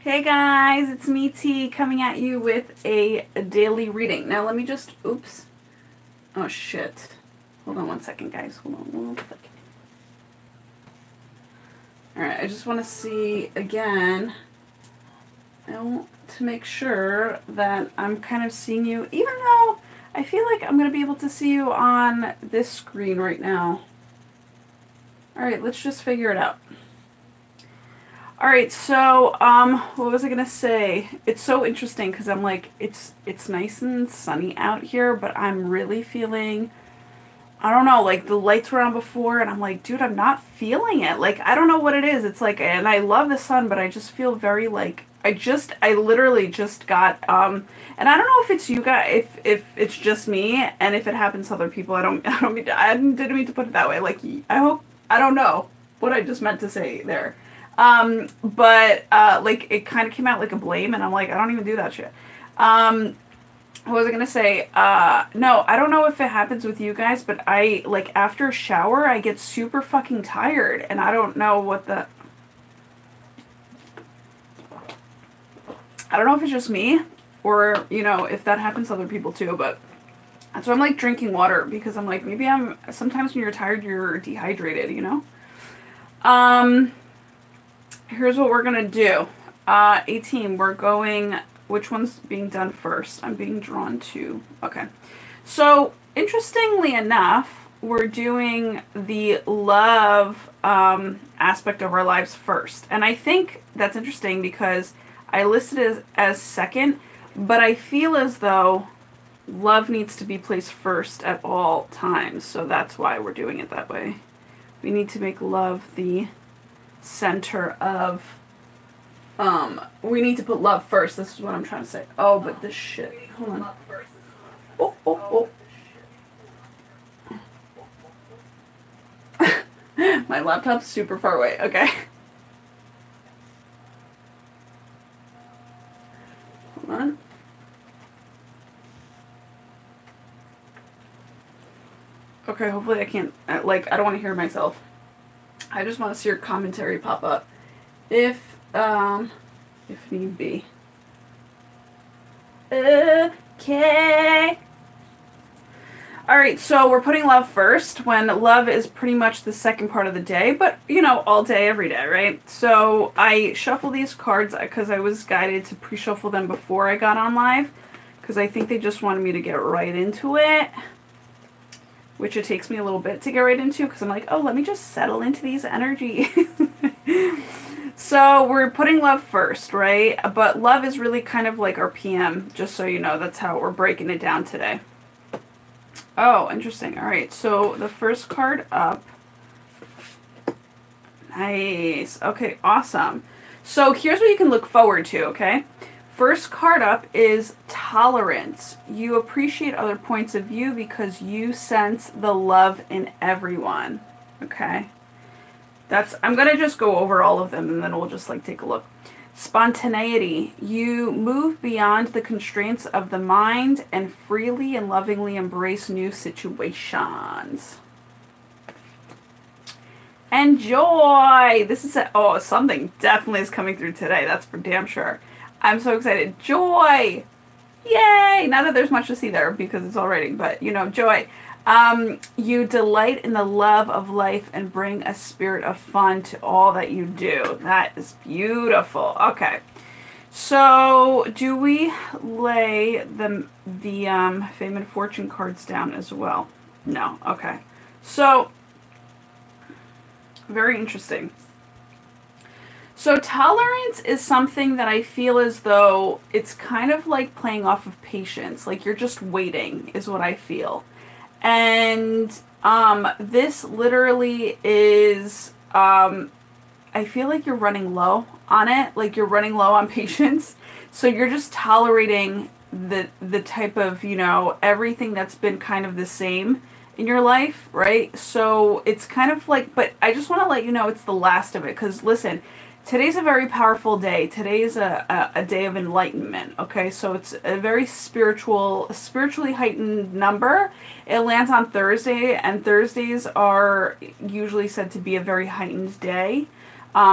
Hey guys, it's me T coming at you with a daily reading. Now let me just, oops. Oh shit. Hold on one second guys, hold on one second. Alright, I just want to see again, I want to make sure that I'm kind of seeing you, even though I feel like I'm going to be able to see you on this screen right now. Alright, let's just figure it out. Alright, so, what was I gonna say? It's so interesting because I'm like, it's nice and sunny out here, but I'm really feeling, I don't know, like the lights were on before and I'm like, dude, I'm not feeling it. Like, I don't know what it is. It's like, and I love the sun, but I just feel very like, I literally just got, and I don't know if it's you guys, if it's just me, and if it happens to other people, I didn't mean to put it that way. Like, I don't know what I just meant to say there. Like, it kind of came out like a blame, and I'm like, I don't even do that shit. What was I gonna say? No, I don't know if it happens with you guys, but I, like, after a shower, I get super fucking tired, and I don't know what the... I don't know if it's just me, or, you know, if that happens to other people too, but... So I'm, like, drinking water, because I'm like, maybe sometimes when you're tired, you're dehydrated, you know? Here's what we're gonna do. 18, we're going, which one's being done first? I'm being drawn to, okay. So, interestingly enough, we're doing the love aspect of our lives first. And I think that's interesting because I listed it as second, but I feel as though love needs to be placed first at all times. So that's why we're doing it that way. We need to make love the center of, we need to put love first. This is what I'm trying to say. Oh, but this shit. Hold on. Oh. My laptop's super far away. Okay. Hold on. Okay, hopefully I can't, like, I don't want to hear myself. I just want to see your commentary pop up, if need be. Okay. Alright, so we're putting love first, when love is pretty much the second part of the day, but, you know, all day, every day, right? So I shuffle these cards because I was guided to pre-shuffle them before I got on live, because I think they just wanted me to get right into it. Which it takes me a little bit to get right into because I'm like, oh, let me just settle into these energies. So we're putting love first, right? But love is really kind of like our PM, just so you know. That's how we're breaking it down today. Oh, interesting. All right, so the first card up. Nice. Okay, awesome. So here's what you can look forward to, okay? First card up is tolerance. You appreciate other points of view because you sense the love in everyone. Okay. I'm going to just go over all of them and then we'll just like take a look. Spontaneity. You move beyond the constraints of the mind and freely and lovingly embrace new situations. And joy. This is something definitely is coming through today. That's for damn sure. I'm so excited. Joy! Yay! Not that there's much to see there because it's all writing, but, you know, joy. You delight in the love of life and bring a spirit of fun to all that you do. That is beautiful. Okay. So, do we lay the Fame and Fortune cards down as well? No. Okay. So, very interesting. So tolerance is something that I feel as though it's kind of like playing off of patience. Like you're just waiting is what I feel. And this literally is, I feel like you're running low on it. Like you're running low on patience. So you're just tolerating the type of, you know, everything that's been kind of the same in your life, right? So it's kind of like, but I just want to let you know it's the last of it. Because listen, today's a very powerful day. Today's a day of enlightenment, okay? So it's a very spiritually heightened number. It lands on Thursday, and Thursdays are usually said to be a very heightened day.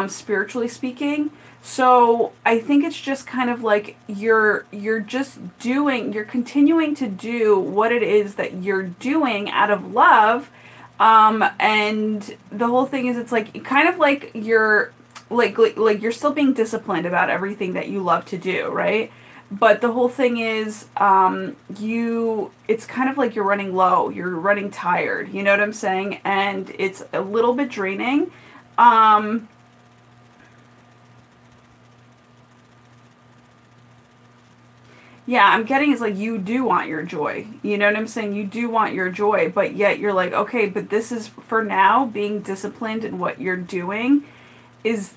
spiritually speaking. So I think it's just kind of like you're continuing to do what it is that you're doing out of love. And the whole thing is, it's like kind of like you're like you're still being disciplined about everything that you love to do, right? But the whole thing is, it's kind of like you're running low, you're running tired, you know what I'm saying? And it's a little bit draining. Yeah, I'm getting is like you do want your joy. You know what I'm saying? You do want your joy, but yet you're like, okay, but this is for now. Being disciplined in what you're doing is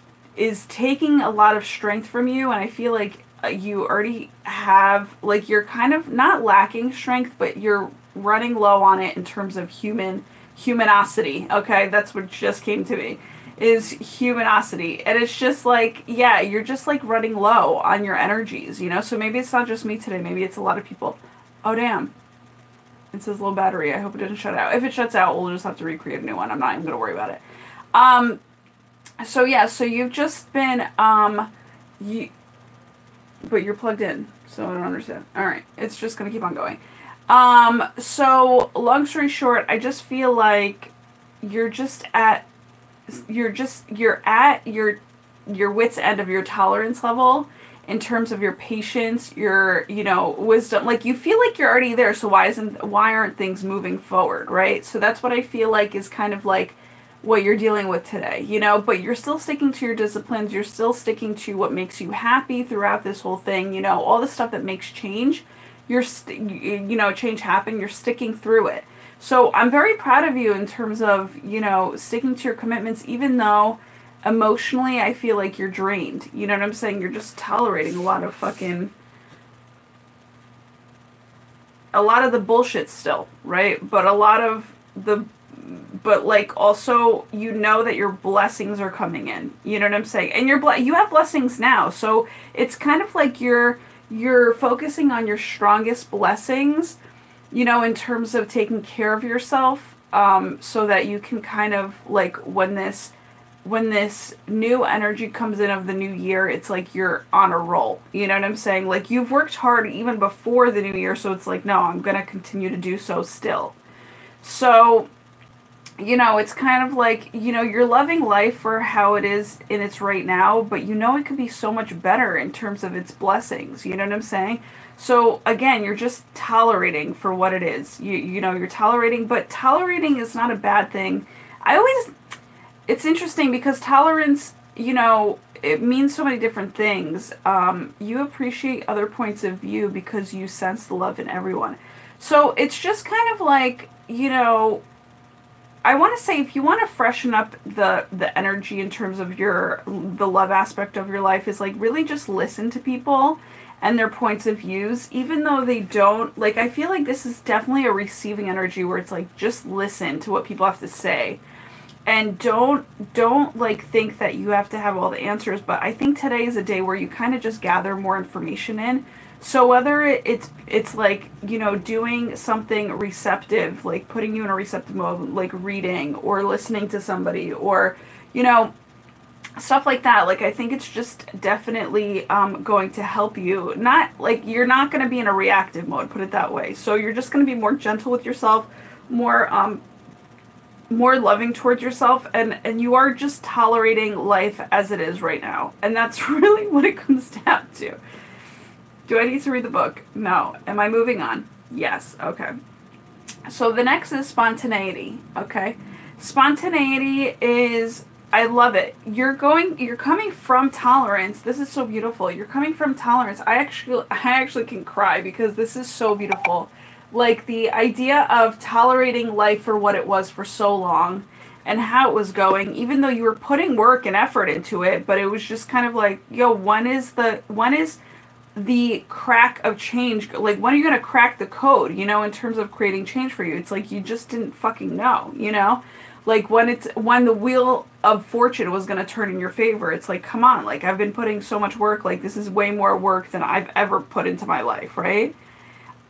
taking a lot of strength from you, and I feel like you already have, like, you're kind of not lacking strength, but you're running low on it in terms of humanosity. Okay, that's what just came to me. Is humanosity. And it's just like, yeah, you're just like running low on your energies, you know? So maybe it's not just me today, maybe it's a lot of people. Oh damn. It says low battery. I hope it doesn't shut out. If it shuts out, we'll just have to recreate a new one. I'm not even gonna worry about it. So yeah, so you've just been but you're plugged in, so I don't understand. Alright, it's just gonna keep on going. So long story short, I just feel like you're at your wit's end of your tolerance level in terms of your patience, your, you know, wisdom. Like, you feel like you're already there, so why aren't things moving forward, right? So that's what I feel like is kind of like what you're dealing with today, you know, but you're still sticking to your disciplines, you're still sticking to what makes you happy throughout this whole thing, you know, all the stuff that makes change, change happen, you're sticking through it. So I'm very proud of you in terms of, you know, sticking to your commitments, even though emotionally I feel like you're drained. You know what I'm saying? You're just tolerating a lot of the bullshit still, right? But like, also, you know that your blessings are coming in. You know what I'm saying? And you have blessings now. So it's kind of like you're focusing on your strongest blessings, you know, in terms of taking care of yourself, so that you can kind of, like, when this new energy comes in of the new year, it's like you're on a roll. You know what I'm saying? Like, you've worked hard even before the new year, so it's like, no, I'm going to continue to do so still. So, you know, it's kind of like, you know, you're loving life for how it is in its right now, but you know it could be so much better in terms of its blessings. You know what I'm saying? So again, you're just tolerating for what it is. You know, you're tolerating, but tolerating is not a bad thing. It's interesting because tolerance, you know, it means so many different things. You appreciate other points of view because you sense the love in everyone. So it's just kind of like, you know, I want to say, if you want to freshen up the energy in terms of the love aspect of your life, is like really just listen to people and their points of views, even though they don't, like, I feel like this is definitely a receiving energy where it's like, just listen to what people have to say. And don't like think that you have to have all the answers, but I think today is a day where you kind of just gather more information in. So whether it's like, you know, doing something receptive, like putting you in a receptive mode, like reading or listening to somebody, or, you know, stuff like that. Like, I think it's just definitely going to help you. Not like, you're not going to be in a reactive mode, put it that way. So you're just going to be more gentle with yourself, more loving towards yourself, and you are just tolerating life as it is right now. And that's really what it comes down to. Do I need to read the book? No. Am I moving on? Yes. Okay. So the next is spontaneity. Okay. Spontaneity is, I love it. You're coming from tolerance. This is so beautiful. You're coming from tolerance. I actually can cry because this is so beautiful. Like, the idea of tolerating life for what it was for so long and how it was going, even though you were putting work and effort into it, but it was just kind of like, yo, when is the crack of change, like, when are you going to crack the code, you know, in terms of creating change for you? It's like, you just didn't fucking know, you know? Like, when the wheel of fortune was going to turn in your favor, it's like, come on, like, I've been putting so much work, like, this is way more work than I've ever put into my life, right?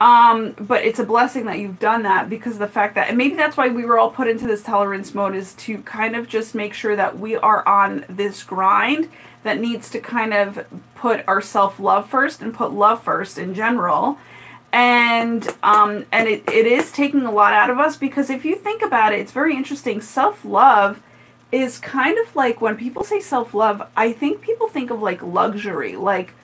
But it's a blessing that you've done that, because of the fact that, and maybe that's why we were all put into this tolerance mode, is to kind of just make sure that we are on this grind that needs to kind of put our self-love first and put love first in general. And it is taking a lot out of us, because if you think about it, it's very interesting. Self-love is kind of like, when people say self-love, I think people think of like luxury, like,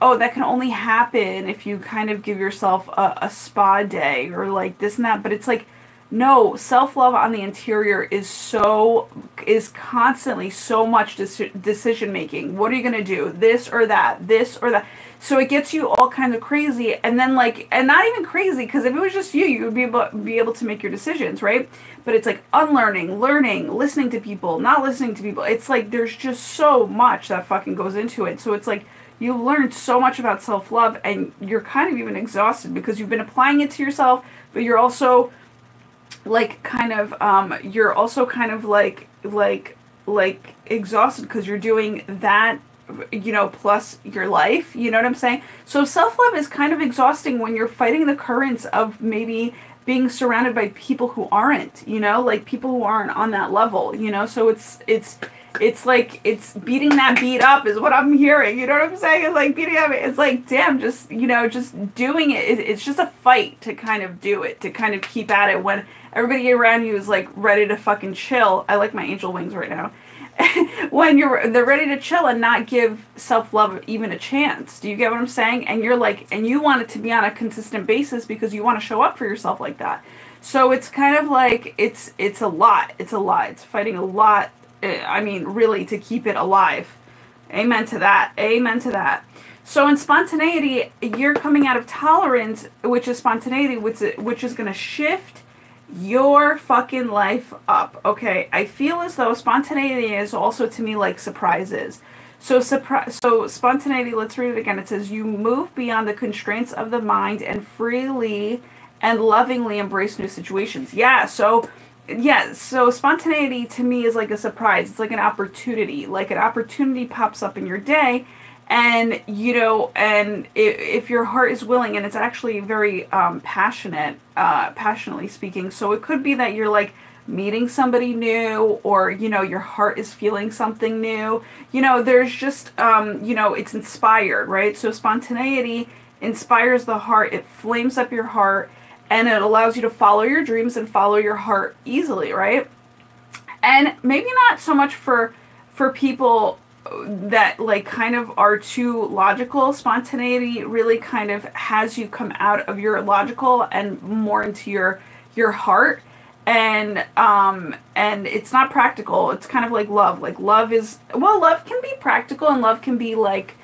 oh, that can only happen if you kind of give yourself a spa day or like this and that. But it's like, no, self-love on the interior is constantly so much decision making. What are you going to do? This or that, this or that. So it gets you all kinds of crazy, and then like, and not even crazy, because if it was just you, you would be able to make your decisions, right? But it's like unlearning, learning, listening to people, not listening to people. It's like, there's just so much that fucking goes into it. So it's like, you learned so much about self-love, and you're kind of even exhausted because you've been applying it to yourself, but you're also like kind of like exhausted because you're doing that, you know, plus your life, you know what I'm saying? So self-love is kind of exhausting when you're fighting the currents of maybe being surrounded by people who aren't, you know, like people who aren't on that level, you know? So it's like, it's beating that beat up is what I'm hearing, you know what I'm saying? It's like beating up, it's like, damn, just, you know, just doing it. It's just a fight to kind of do it, to kind of keep at it when everybody around you is like ready to fucking chill. I like my angel wings right now. When they're ready to chill and not give self-love even a chance. Do you get what I'm saying? And you're like, and you want it to be on a consistent basis because you want to show up for yourself like that. So it's kind of like, it's a lot. It's a lot. It's fighting a lot. I mean, really, to keep it alive. Amen to that. Amen to that. So in spontaneity, you're coming out of tolerance, which is spontaneity, which is going to shift your fucking life up. Okay, I feel as though spontaneity is also to me like surprises. So spontaneity, let's read it again. It says, you move beyond the constraints of the mind and freely and lovingly embrace new situations. Yeah, so spontaneity to me is like a surprise. It's like an opportunity. Like an opportunity pops up in your day, and, you know, and if your heart is willing, and it's actually very passionately speaking. So it could be that you're like meeting somebody new, or, you know, your heart is feeling something new. You know, there's just, you know, it's inspired, right? So spontaneity inspires the heart. It flames up your heart, and it allows you to follow your dreams and follow your heart easily, right? And maybe not so much for people that like kind of are too logical. Spontaneity really kind of has you come out of your logical and more into your heart. And it's not practical. It's kind of like love. Like love can be practical, and love can be like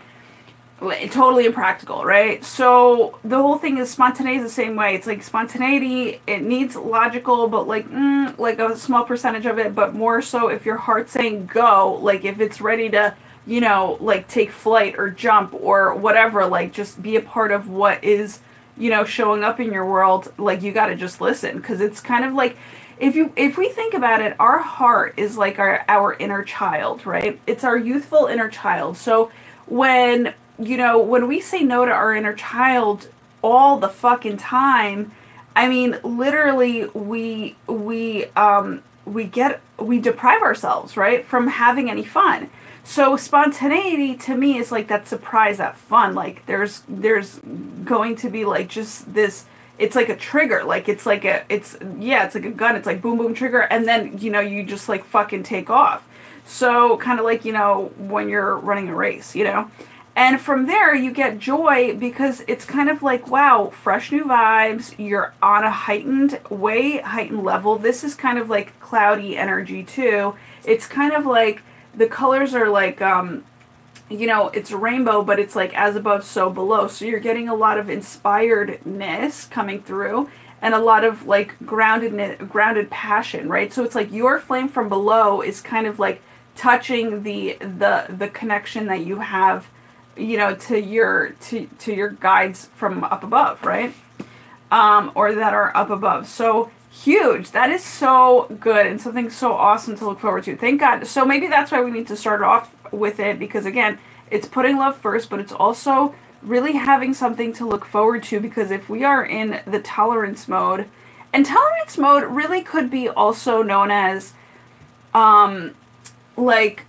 totally impractical, right? So the whole thing is spontaneity is the same way. It's like spontaneity, it needs logical, but like a small percentage of it, but more so if your heart's saying go, like if it's ready to, you know, like take flight or jump or whatever, like just be a part of what is, you know, showing up in your world, like you got to just listen, because it's kind of like, if we think about it, our heart is like our inner child, right? It's our youthful inner child. So when we say no to our inner child all the fucking time, I mean, literally we deprive ourselves, right, from having any fun. So spontaneity to me is like that surprise, that fun. Like there's going to be like just this, it's like a trigger, like it's like a gun. It's like boom, boom, trigger. And then, you know, you just like fucking take off. So kind of like, you know, when you're running a race, you know. And from there, you get joy because it's kind of like, wow, fresh new vibes. You're on a heightened level. This is kind of like cloudy energy too. It's kind of like the colors are like, you know, it's a rainbow, but it's like as above, so below. So you're getting a lot of inspiredness coming through, and a lot of like grounded passion, right? So it's like your flame from below is kind of like touching the connection that you have, you know, to your guides from up above, right? Or that are up above. So huge. That is so good and something so awesome to look forward to. Thank God. So maybe that's why we need to start off with it, because again, it's putting love first, but it's also really having something to look forward to, because if we are in the tolerance mode, and tolerance mode really could be also known as like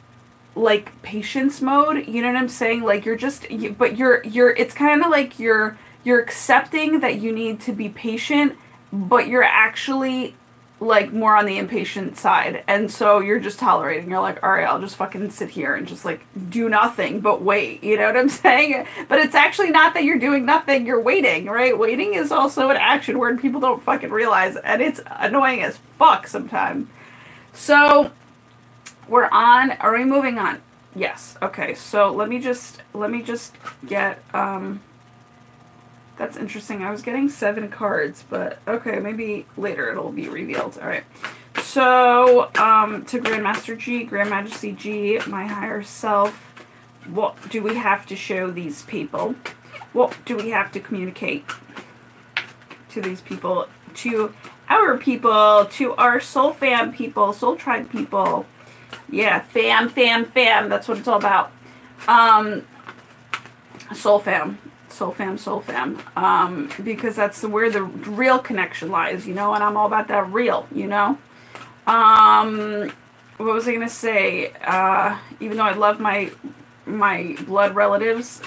patience mode, you know what I'm saying? Like you're just, but you're it's kind of like you're accepting that you need to be patient, but you're actually like more on the impatient side, and so you're just tolerating. You're like, all right, I'll just fucking sit here and just like do nothing but wait, you know what I'm saying? But it's actually not that you're doing nothing, you're waiting, right? Waiting is also an action word people don't fucking realize, and it's annoying as fuck sometimes. So we're on, are we moving on? Yes. Okay, so let me just get that's interesting. I was getting 7 cards, but okay, maybe later it'll be revealed. All right. So, to Grandmaster G, Grand Majesty G, my higher self, what do we have to show these people? What do we have to communicate to these people, to our people, to our soul fam people, soul tribe people? Yeah, fam. That's what it's all about. Soul fam. Soul fam, because that's where the real connection lies, you know, and I'm all about that real, you know. What was I gonna say? Even though I love my blood relatives,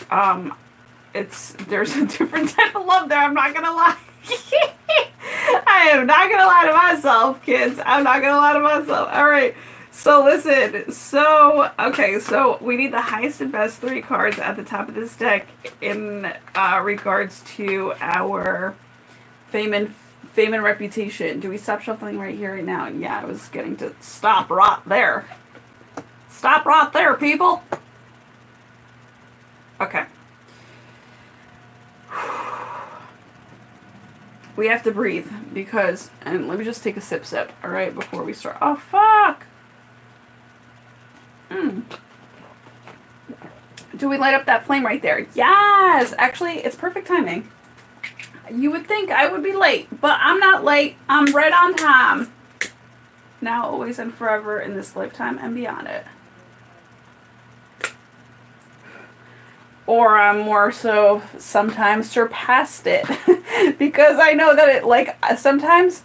there's a different type of love there. I'm not gonna lie. I am not gonna lie to myself, kids. I'm not gonna lie to myself. All right. So listen, okay, so we need the highest and best 3 cards at the top of this deck in regards to our fame and reputation. Do we stop shuffling right here, right now? Yeah, I was getting to stop right there. Stop right there, people. Okay. We have to breathe because, and let me just take a sip, all right, before we start. Oh, fuck. Do we light up that flame right there? Yes! Actually, it's perfect timing. You would think I would be late, but I'm not late. I'm right on time. Now, always, and forever, in this lifetime and beyond it. Or I'm more so sometimes surpassed it. Because I know that it, like, sometimes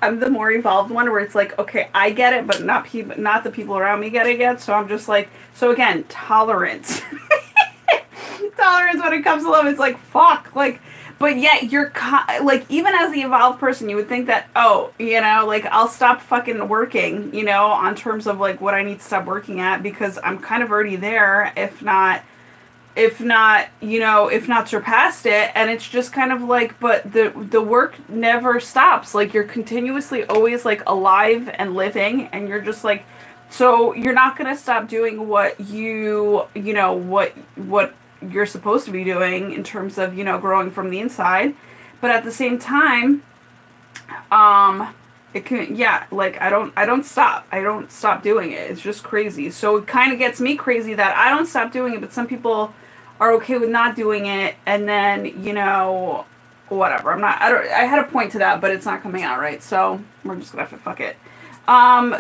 I'm the more evolved one where it's like, okay, I get it, but not the people around me get it yet. So I'm just like, so again, tolerance. Tolerance when it comes to love, it's like, fuck, like, but yet you're, like, even as the evolved person, you would think that, oh, you know, like, I'll stop fucking working, you know, on terms of, like, what I need to stop working at, because I'm kind of already there, if not, you know, if not surpassed it. And it's just kind of like, but the work never stops. Like, you're continuously always, like, alive and living, and you're just like, so you're not going to stop doing what you know, what you're supposed to be doing in terms of, you know, growing from the inside. But at the same time, it can, yeah, like, I don't stop doing it. It's just crazy. So it kind of gets me crazy that I don't stop doing it, but some people are okay with not doing it, and then, you know, whatever. I had a point to that, but it's not coming out right, so we're just gonna have to fuck it.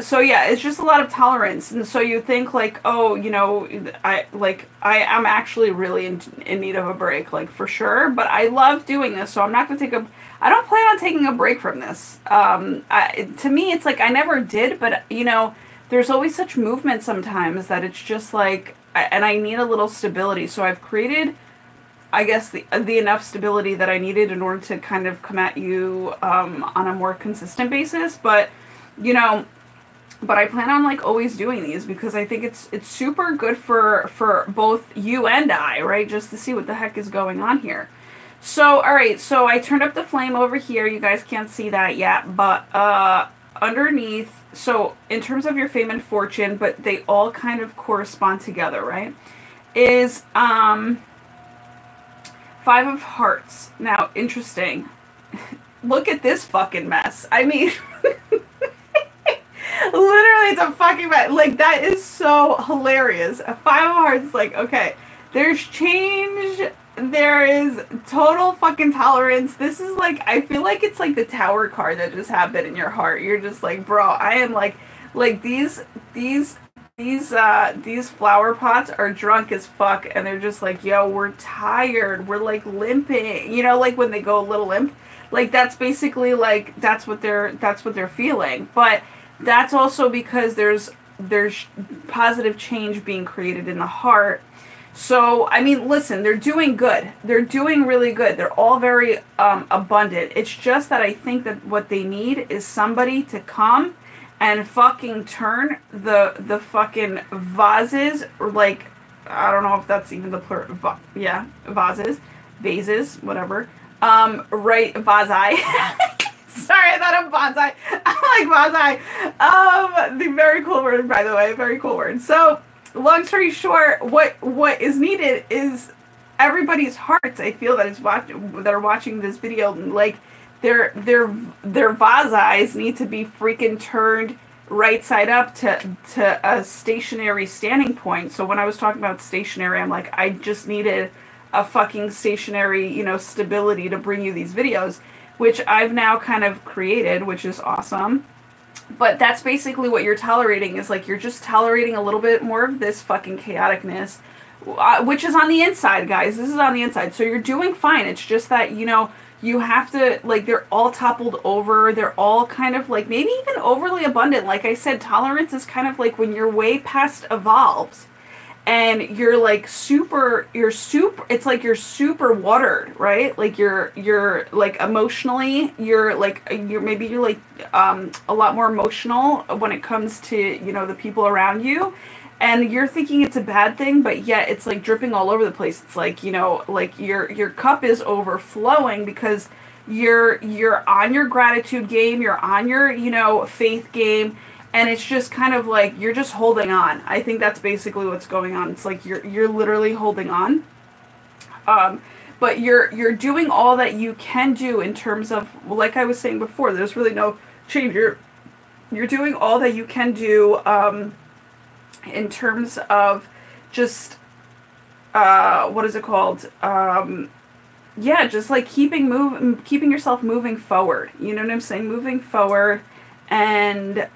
So yeah, it's just a lot of tolerance, and so you think, like, oh, you know, I'm actually really in need of a break, like, for sure, but I love doing this, so I'm not gonna I don't plan on taking a break from this. To me, it's like, I never did, but, you know, there's always such movement sometimes that it's just like, and I need a little stability. So I've created, I guess, the enough stability that I needed in order to kind of come at you on a more consistent basis. But, you know, but I plan on, like, always doing these because I think it's super good for both you and I, right? Just to see what the heck is going on here. So, all right, so I turned up the flame over here. You guys can't see that yet, but underneath, so in terms of your fame and fortune, but they all kind of correspond together, right, is 5 of Hearts. Now, interesting. Look at this fucking mess. I mean, literally, it's a fucking mess. Like, that is so hilarious. A 5 of Hearts is like, okay, there's change. There is total fucking tolerance. This is like, I feel like it's like the Tower card that just happened in your heart. You're just like, bro, I am like these these flower pots are drunk as fuck, and they're just like, yo, we're tired, we're like limping, you know, like when they go a little limp, like that's basically like that's what they're feeling. But that's also because there's positive change being created in the heart. So I mean, listen, they're doing good, they're doing really good, they're all very abundant. It's just that I think that what they need is somebody to come and fucking turn the fucking vases, or like, I don't know if that's even the plural, yeah, vases, whatever, right, vasi. Sorry, I thought of bonsai. I like bonsai. The very cool word, by the way, very cool word. So, long story short, what is needed is everybody's hearts. I feel that that are watching this video, like, their vases need to be freaking turned right side up to a stationary standing point. So when I was talking about stationary, I'm like, I just needed a fucking stationary, you know, stability to bring you these videos, which I've now kind of created, which is awesome. But that's basically what you're tolerating, is like, you're just tolerating a little bit more of this fucking chaoticness, which is on the inside, guys. This is on the inside. So you're doing fine. It's just that, you know, you have to, like, they're all toppled over. They're all kind of like maybe even overly abundant. Like I said, tolerance is kind of like when you're way past evolved and you're like it's like you're super watered, right? Like you're like emotionally, you're like a lot more emotional when it comes to, you know, the people around you. And you're thinking it's a bad thing, but yet it's like dripping all over the place. It's like, you know, like your cup is overflowing because you're on your gratitude game, you're on your, you know, faith game, and it's just kind of like you're just holding on. I think that's basically what's going on. It's like you're literally holding on. But you're doing all that you can do in terms of, like I was saying before, there's really no change. You're doing all that you can do in terms of just what is it called? Yeah, just like keeping yourself moving forward. You know what I'm saying? Moving forward, and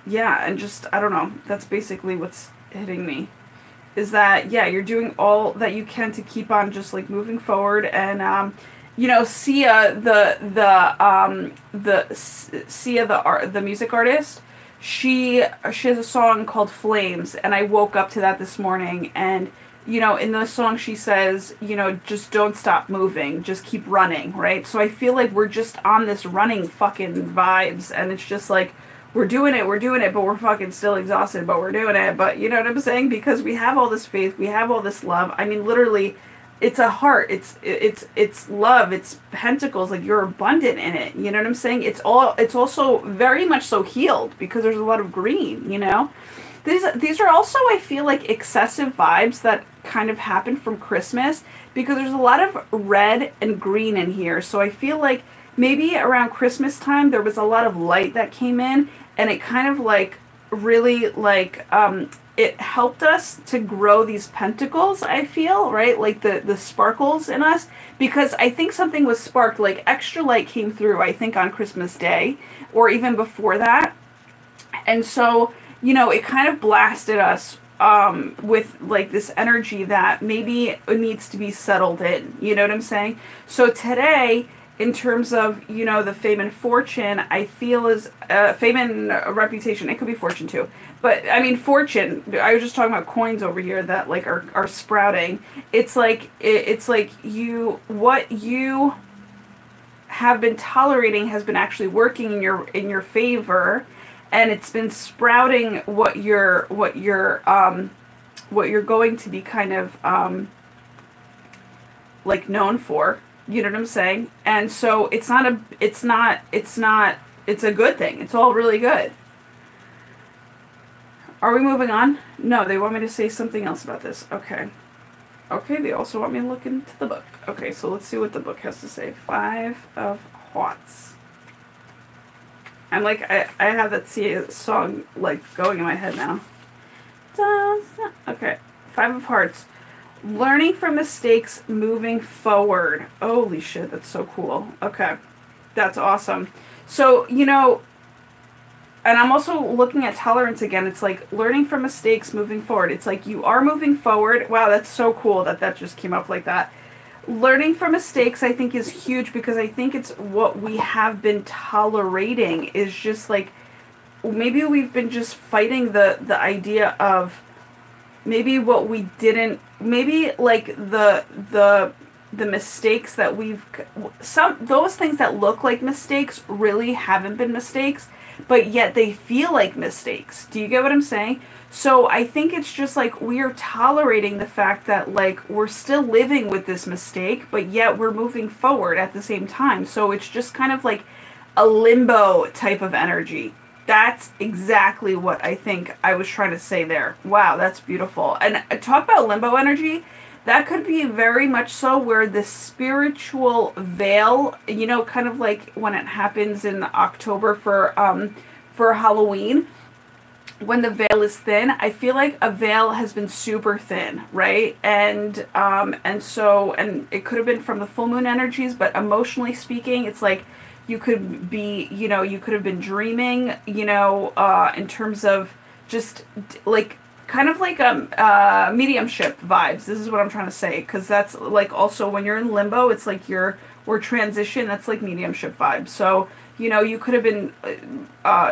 yeah, and just, I don't know. That's basically what's hitting me. Is that, yeah, you're doing all that you can to keep on just like moving forward. And you know, Sia, the music artist, she has a song called Flames, and I woke up to that this morning. And, you know, in the song she says, you know, just don't stop moving, just keep running, right? So I feel like we're just on this running fucking vibes, and it's just like, we're doing it, but we're fucking still exhausted, but we're doing it. But you know what I'm saying? Because we have all this faith, we have all this love. I mean, literally, it's a heart, it's love, it's pentacles, like you're abundant in it. You know what I'm saying? It's also very much so healed because there's a lot of green, you know? These are also, I feel like, excessive vibes that kind of happen from Christmas because there's a lot of red and green in here. So I feel like maybe around Christmas time there was a lot of light that came in, and it kind of like really like it helped us to grow these pentacles, I feel, right? Like the sparkles in us, because I think something was sparked, like extra light came through, I think, on Christmas Day or even before that. And so, you know, it kind of blasted us with like this energy that maybe it needs to be settled in. You know what I'm saying? So today, in terms of, you know, the fame and fortune, I feel is fame and reputation. It could be fortune too, but I mean fortune. I was just talking about coins over here that like are sprouting. It's like what you have been tolerating has been actually working in your favor, and it's been sprouting what you're going to be kind of like known for. You know what I'm saying? And so it's a good thing. It's all really good. Are we moving on? No, they want me to say something else about this. Okay. Okay, they also want me to look into the book. Okay, so let's see what the book has to say. 5 of Hearts. I'm like, I have that song like going in my head now. Okay, 5 of Hearts. Learning from mistakes, moving forward. Holy shit, that's so cool. Okay, that's awesome. So, you know, and I'm also looking at tolerance again. It's like learning from mistakes, moving forward. It's like you are moving forward. Wow, that's so cool that that just came up like that. Learning from mistakes, I think, is huge because I think it's what we have been tolerating is just like, maybe we've been just fighting the idea of maybe what we didn't, maybe like the mistakes that those things that look like mistakes really haven't been mistakes, but yet they feel like mistakes. Do you get what I'm saying? So I think it's just like we are tolerating the fact that like we're still living with this mistake, but yet we're moving forward at the same time. So it's just kind of like a limbo type of energy. That's exactly what I think I was trying to say there. Wow, that's beautiful. And talk about limbo energy. That could be very much so where the spiritual veil, you know, kind of like when it happens in October for Halloween, when the veil is thin, I feel like a veil has been super thin, right? And so it could have been from the full moon energies, but emotionally speaking, it's like you could be, you know, you could have been dreaming, you know, in terms of just like kind of like mediumship vibes. This is what I'm trying to say, because that's like also when you're in limbo, it's like we're transition. That's like mediumship vibes. So you know, you could have been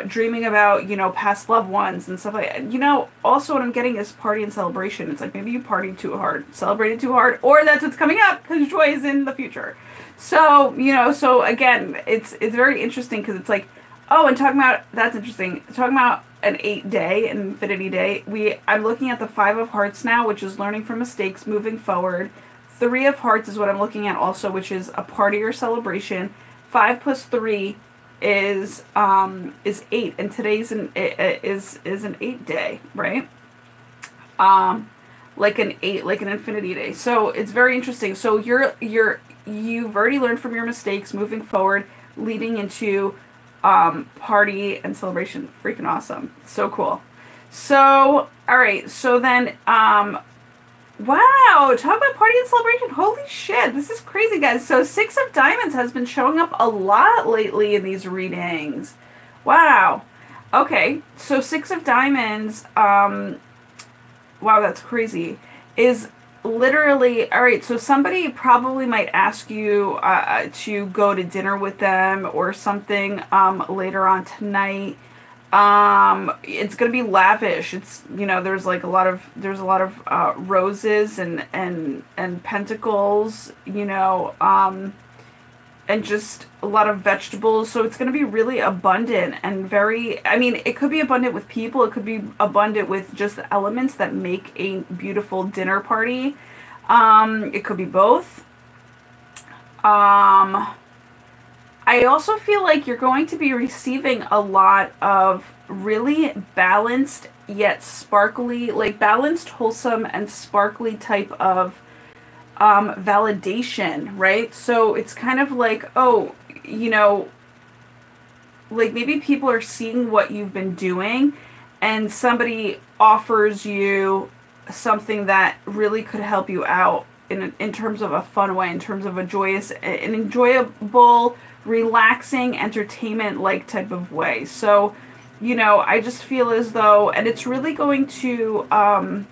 dreaming about, you know, past loved ones and stuff like that. You know, also what I'm getting is party and celebration. It's like maybe you partied too hard, celebrated too hard, or that's what's coming up because joy is in the future. So, you know, so again, it's very interesting because it's like, oh, and talking about, that's interesting, talking about an 8-day, an infinity day, I'm looking at the 5 of Hearts now, which is learning from mistakes, moving forward. 3 of Hearts is what I'm looking at also, which is a party or celebration. 5 plus 3 is 8, and today's an 8-day, right? Like an 8, like an infinity day. So it's very interesting. So you've already learned from your mistakes, moving forward, leading into party and celebration. Freaking awesome. So cool. So all right, so then wow, talk about party and celebration. Holy shit, this is crazy, guys. So 6 of Diamonds has been showing up a lot lately in these readings. Wow. Okay, so 6 of Diamonds, wow, that's crazy, is literally, all right, so somebody probably might ask you to go to dinner with them or something later on tonight. It's gonna be lavish. It's, you know, there's a lot of roses and pentacles, you know, and just a lot of vegetables. So it's gonna be really abundant and very, I mean, it could be abundant with people, it could be abundant with just the elements that make a beautiful dinner party. It could be both. I also feel like you're going to be receiving a lot of really balanced yet sparkly, like balanced, wholesome, and sparkly type of validation, right? So it's kind of like, oh, you know, like maybe people are seeing what you've been doing and somebody offers you something that really could help you out in terms of a fun way, in terms of a joyous, an enjoyable, relaxing, entertainment-like type of way. So, you know, I just feel as though, and it's really going to honor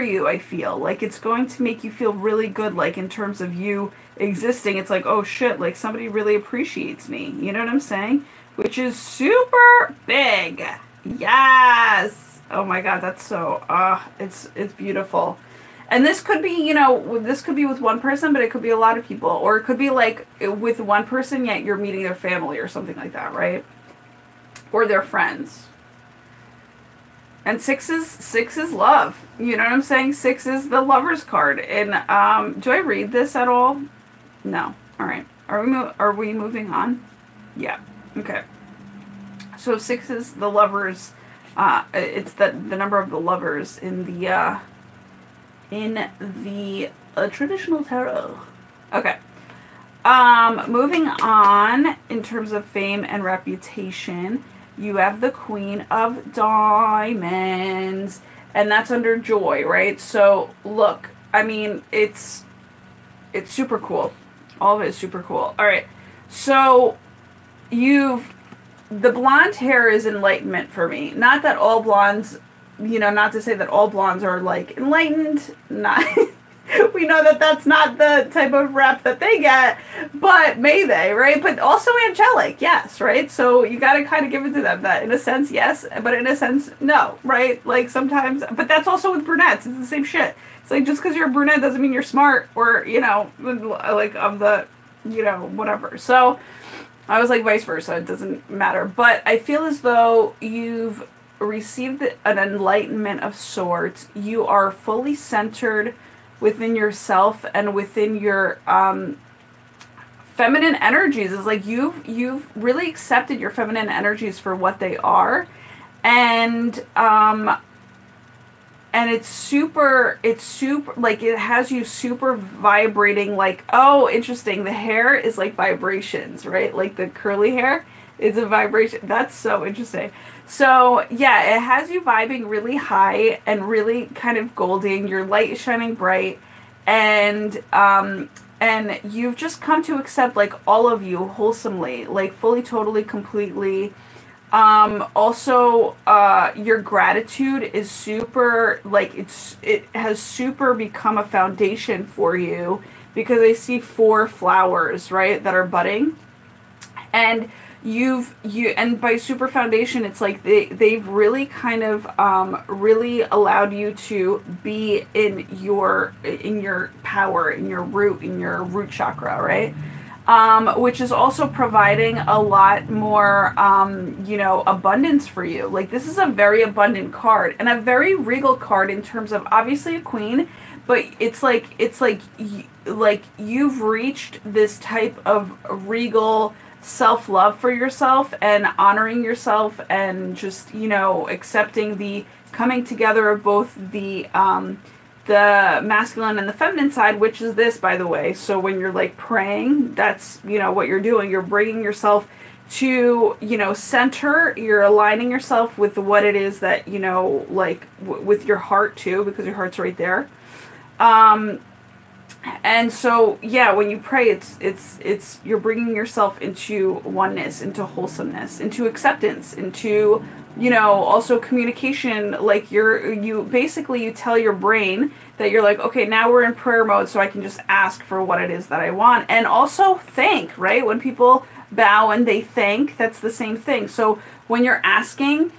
you, I feel. Like, it's going to make you feel really good, like, in terms of you existing. It's like, oh, shit, like, somebody really appreciates me. You know what I'm saying? Which is super big. Yes! Oh, my God, that's so, it's beautiful. And this could be, you know, this could be with one person, but it could be a lot of people. Or it could be, like, with one person, yet you're meeting their family or something like that, right? Or their friends. And 6 is love. You know what I'm saying? 6 is the Lover's card. And do I read this at all? No. All right. Are we moving on? Yeah. Okay. So 6 is the Lovers. It's the number of the Lovers in the traditional tarot. Okay. Moving on in terms of fame and reputation. You have the Queen of Diamonds, and that's under joy, right? So, look, I mean, it's super cool. All of it is super cool. All right, so you've the blonde hair is enlightenment for me. Not that all blondes, you know, not to say that all blondes are like enlightened, not we know that that's not the type of rep that they get, but may they, right? But also angelic, yes, right? So you got to kind of give it to them that in a sense, yes, but in a sense, no, right? Like sometimes, but that's also with brunettes. It's the same shit. It's like just because you're a brunette doesn't mean you're smart or, you know, like of the, you know, whatever. So I was like vice versa. It doesn't matter. But I feel as though you've received an enlightenment of sorts. You are fully centered within yourself and within your feminine energies. It's like you've really accepted your feminine energies for what they are, and it's super like it has you super vibrating. Like, oh, interesting, the hair is like vibrations, right? Like the curly hair is a vibration. That's so interesting. So yeah, it has you vibing really high and really kind of golden. Your light is shining bright, and you've just come to accept like all of you wholesomely, like fully, totally, completely. Also, your gratitude is super, like it has super become a foundation for you, because I see 4 flowers, right, that are budding, and and by super foundation, it's like they've really kind of really allowed you to be in your power, in your root chakra, right? Which is also providing a lot more you know, abundance for you. Like this is a very abundant card and a very regal card in terms of obviously a queen, but it's like you've reached this type of regal self-love for yourself and honoring yourself, and just, you know, accepting the coming together of both the masculine and the feminine side, which is this, by the way. So when you're like praying, that's, you know, what you're doing. You're bringing yourself to, you know, center. You're aligning yourself with what it is that, you know, like with your heart too, because your heart's right there. And so, yeah, when you pray, it's you're bringing yourself into oneness, into wholesomeness, into acceptance, into, you know, also communication. Like you basically, you tell your brain that you're like, okay, now we're in prayer mode, so I can just ask for what it is that I want. And also thank, right? When people bow and they thank, that's the same thing. So when you're asking,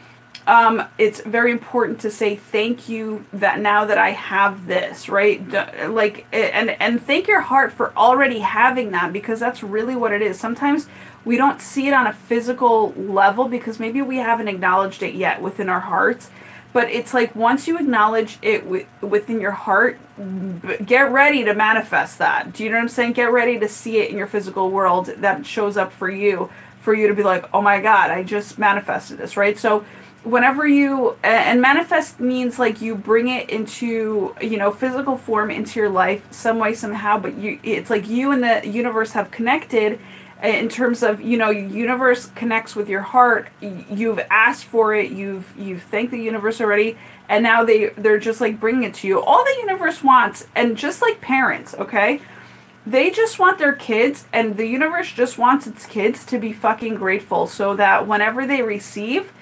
it's very important to say thank you, that now that I have this, right? Like, and thank your heart for already having that, because that's really what it is. Sometimes we don't see it on a physical level because maybe we haven't acknowledged it yet within our hearts. But it's like once you acknowledge it within your heart, get ready to manifest that. Do you know what I'm saying? Get ready to see it in your physical world, that shows up for you to be like, oh my God, I just manifested this, right? So whenever you, and manifest means like you bring it into, you know, physical form into your life some way, somehow, but it's like you and the universe have connected in terms of, you know, universe connects with your heart. You've asked for it, you've thanked the universe already, and now they're just like bringing it to you. All the universe wants, and just like parents, okay, they just want their kids, and the universe just wants its kids to be fucking grateful, so that whenever they receive,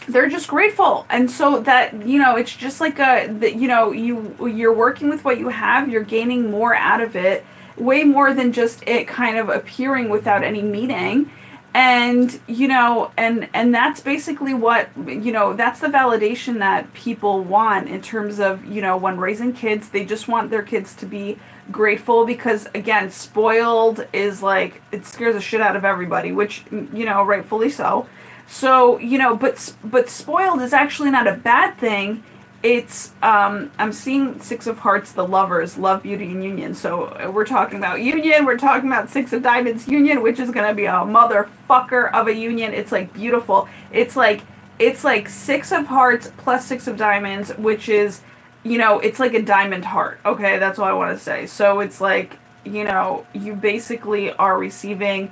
they're just grateful. And so that, you know, it's just like you know, you're working with what you have, you're gaining more out of it, way more than just it kind of appearing without any meaning. And, you know, and that's basically what, you know, that's the validation that people want in terms of, you know, when raising kids, they just want their kids to be grateful, because again, spoiled is like, it scares the shit out of everybody, which, you know, rightfully so. So, you know, but spoiled is actually not a bad thing. It's, I'm seeing 6 of Hearts, the lovers, love, beauty, and union. So we're talking about union. We're talking about 6 of Diamonds union, which is going to be a motherfucker of a union. It's like beautiful. It's like 6 of Hearts plus 6 of Diamonds, which is, you know, it's like a diamond heart. Okay. That's all I want to say. So it's like, you know, you basically are receiving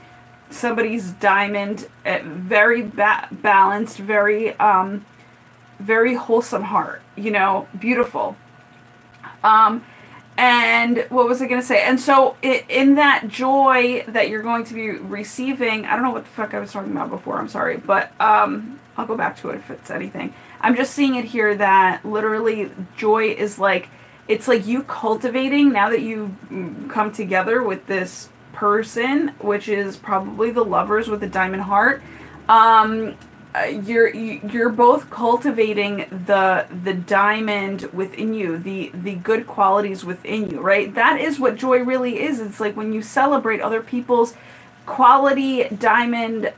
somebody's diamond, very balanced, very very wholesome heart, you know, beautiful. And what was I going to say? And so in that joy that you're going to be receiving, I don't know what the fuck I was talking about before, I'm sorry, but I'll go back to it if it's anything. I'm just seeing it here that literally joy is like, it's like you cultivating, now that you come together with this person, which is probably the lovers with the diamond heart, you're both cultivating the diamond within you, the good qualities within you, right? That is what joy really is. It's like when you celebrate other people's quality diamond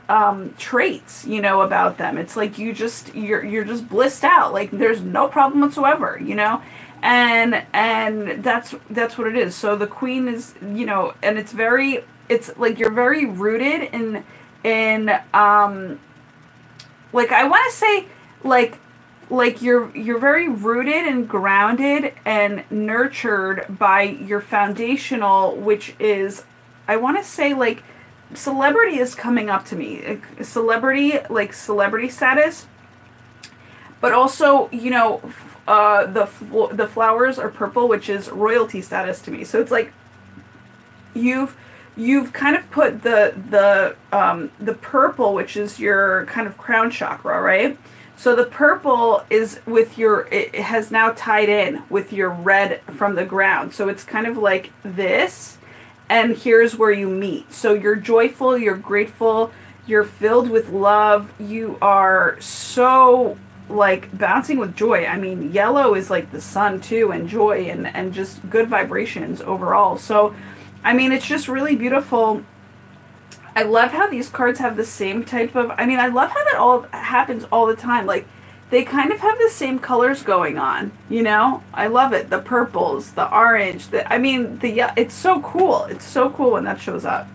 traits, you know, about them. It's like you're just blissed out. Like there's no problem whatsoever, you know? And that's what it is. So the queen is, you know, and it's like you're very rooted in like I want to say like you're very rooted and grounded and nurtured by your foundational, which is, I want to say, like, celebrity is coming up to me. Celebrity, like celebrity status. But also, you know, the flowers are purple, which is royalty status to me. So it's like you've kind of put the purple, which is your kind of crown chakra, right? So the purple is with it has now tied in with your red from the ground. So it's kind of like this, and here's where you meet. So you're joyful, you're grateful, you're filled with love, you are so like bouncing with joy. I mean, yellow is like the sun too, and joy and just good vibrations overall. So I mean, it's just really beautiful. I love how these cards have the same type of, I mean, I love how that all happens all the time. Like, they kind of have the same colors going on, you know? I love it. The purples, the orange, it's so cool. It's so cool when that shows up.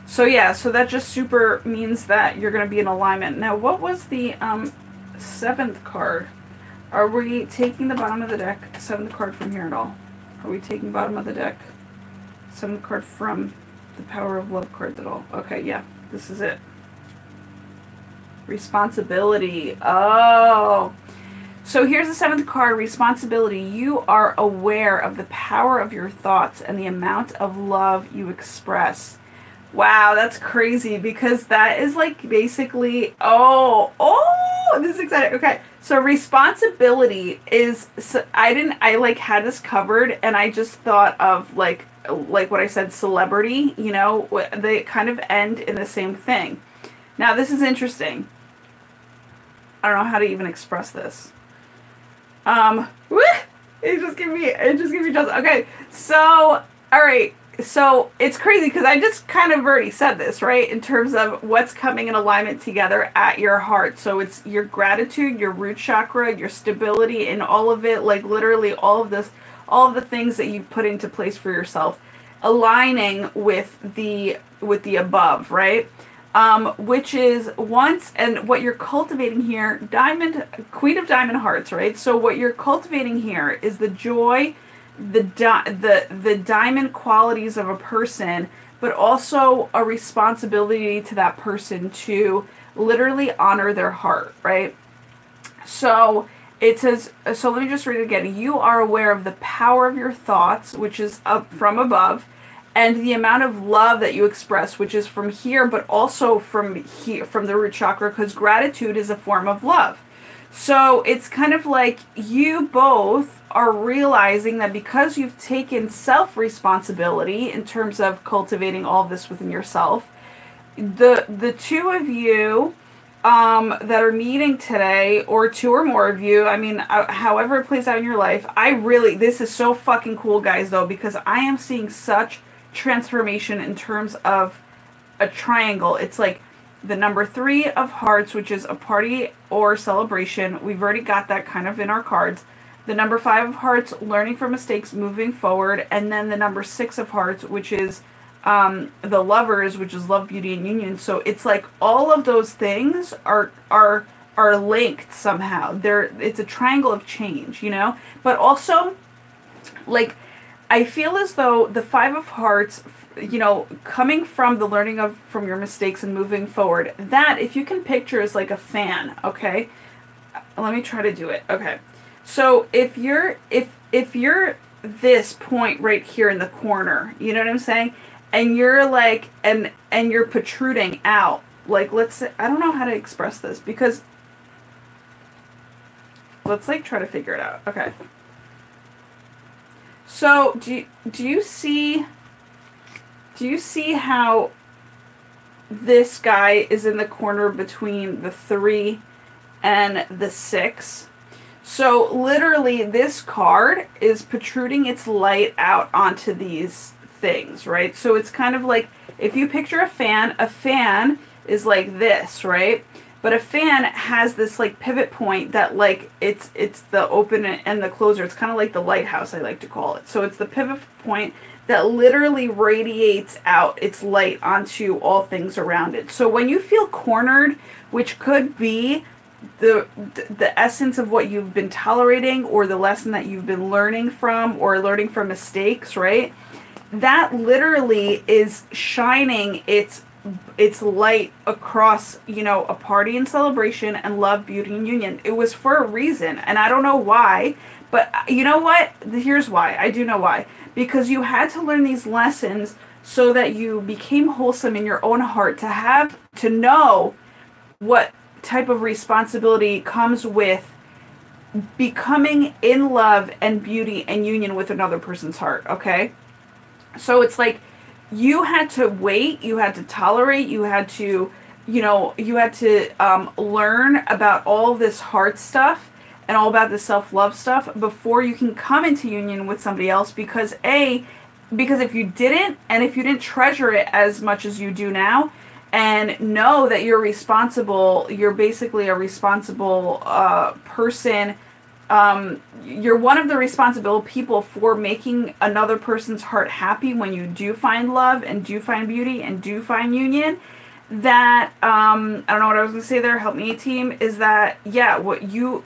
So yeah, so that just super means that you're going to be in alignment. Now, what was the 7th card? Are we taking the bottom of the deck, 7th card from here at all? Are we taking bottom of the deck, 7th card from the Power of Love cards at all? Okay, yeah, this is it. Responsibility. Oh. So here's the 7th card, responsibility. You are aware of the power of your thoughts and the amount of love you express. Wow, that's crazy, because that is like basically, this is exciting. Okay, so responsibility is, I like had this covered, and I just thought of like what I said, celebrity, you know, they kind of end in the same thing. Now this is interesting. I don't know how to even express this. It just gave me just, okay, so, all right. So it's crazy because I just kind of already said this, right? In terms of what's coming in alignment together at your heart. So it's your gratitude, your root chakra, your stability, and all of it, like literally all of this, all of the things that you put into place for yourself, aligning with the above, right? Which is and what you're cultivating here, Queen of Diamond Hearts, right? So what you're cultivating here is the joy, the diamond qualities of a person, but also a responsibility to that person to literally honor their heart, right? So it says, so let me just read it again. You are aware of the power of your thoughts, which is up from above, and the amount of love that you express, which is from here, but also from here, from the root chakra, because gratitude is a form of love. So it's kind of like you both are realizing that because you've taken self-responsibility in terms of cultivating all of this within yourself, the two of you that are meeting today, or two or more of you, I mean, however it plays out in your life, this is so fucking cool, guys, though, because I am seeing such transformation in terms of a triangle. It's like the number 3 of hearts, which is a party or celebration. We've already got that kind of in our cards. The number 5 of hearts, learning from mistakes, moving forward. And then the number 6 of hearts, which is the lovers, which is love, beauty, and union. So it's like all of those things are linked somehow. It's a triangle of change, you know? But also, like, I feel as though the 5 of hearts, you know, coming from the learning from your mistakes and moving forward, that, if you can picture, is like a fan, okay? let me try to do it. Okay. So if you're this point right here in the corner, you know what I'm saying? And you're like, and you're protruding out. Like, let's say, I don't know how to express this because let's like try to figure it out. Okay. So do you see how this guy is in the corner between the 3 and the 6? So literally this card is protruding its light out onto these things, right? So it's kind of like, if you picture a fan is like this, right? But a fan has this like pivot point that like it's the open and the closer. It's kind of like the lighthouse, I like to call it. So it's the pivot point that literally radiates out its light onto all things around it. So when you feel cornered, which could be the essence of what you've been tolerating or the lesson that you've been learning from or learning from mistakes, right? That literally is shining its light across, you know, a party and celebration and love, beauty, and union. It was for a reason, and I don't know why, but you know what? Here's why. I do know why. Because you had to learn these lessons so that you became wholesome in your own heart, to know what type of responsibility comes with becoming in love and beauty and union with another person's heart, okay? So it's like, you had to wait, you had to tolerate, you had to, you know, you had to learn about all this heart stuff and all about the self-love stuff before you can come into union with somebody else. Because if you didn't, and if you didn't treasure it as much as you do now, and know that you're responsible, you're basically a responsible person. You're one of the responsible people for making another person's heart happy when you do find love and do find beauty and do find union. That I don't know what I was gonna say there. Help me, team. Is that, yeah? What you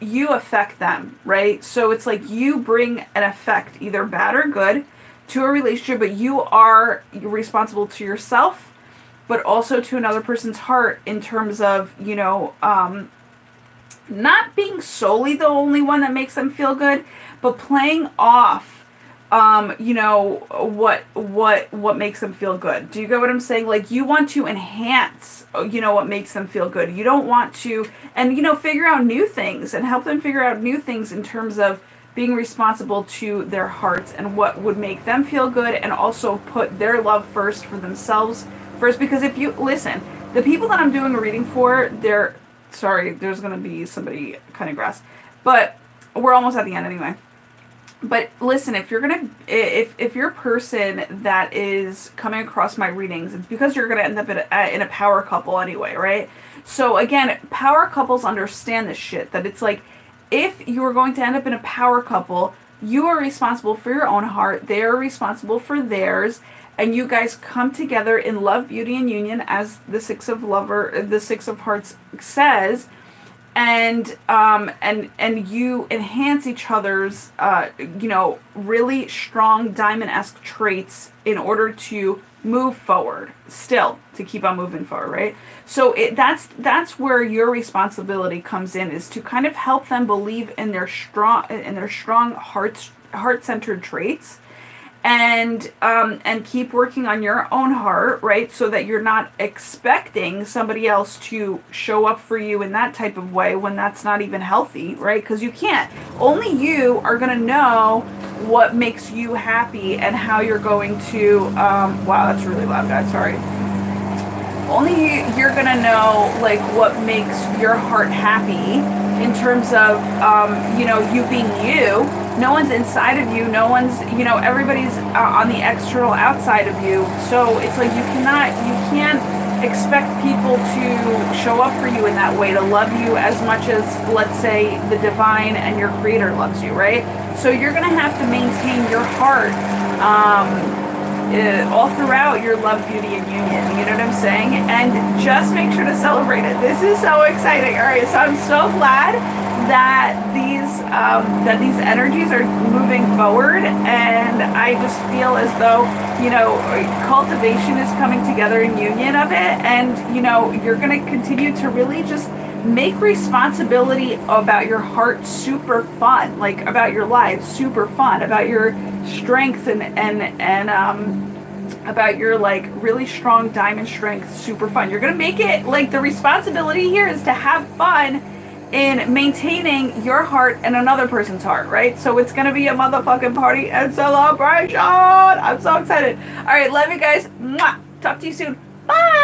affect them, right? So it's like you bring an effect, either bad or good, to a relationship, but you're responsible to yourself, but also to another person's heart in terms of, you know, not being solely the only one that makes them feel good, but playing off, you know, what makes them feel good. Do you get what I'm saying? Like, you want to enhance, you know, what makes them feel good. You don't want to, and, you know, figure out new things and help them figure out new things in terms of being responsible to their hearts and what would make them feel good, and also put their love first for themselves first. Because if you listen, the people that I'm doing a reading for, sorry, there's going to be somebody cutting grass, but we're almost at the end anyway. But listen, if you're a person that is coming across my readings, it's because you're going to end up in a power couple anyway, right? So again, power couples understand this shit, that it's like, if you are going to end up in a power couple, you are responsible for your own heart, they are responsible for theirs, and you guys come together in love, beauty, and union, as the Six of Hearts says, and you enhance each other's, you know, really strong diamond-esque traits in order to move forward, still to keep on moving forward, right? So that's where your responsibility comes in, is to kind of help them believe in their strong heart-centered traits. And keep working on your own heart, right? So that you're not expecting somebody else to show up for you in that type of way when that's not even healthy, right? Because you can't. Only you are going to know what makes you happy and how you're going to, wow, that's really loud, guys, sorry. Only you're going to know, like, what makes your heart happy in terms of, you know, you being you. No one's inside of you. No one's, you know, everybody's on the external outside of you. So it's like you can't expect people to show up for you in that way, to love you as much as, let's say, the divine and your creator loves you, right? So you're going to have to maintain your heart all throughout your love, beauty, and union. You know what I'm saying? And just make sure to celebrate it. This is so exciting. All right, so I'm so glad that these energies are moving forward, and I just feel as though, you know, cultivation is coming together in union of it, and, you know, you're going to continue to really just make responsibility about your heart super fun, like about your lives super fun, about your strength and about your like really strong diamond strength super fun. You're gonna make it like the responsibility here is to have fun in maintaining your heart and another person's heart, right? So it's gonna be a motherfucking party and celebration. I'm so excited. All right, love you guys. Mwah. Talk to you soon. Bye.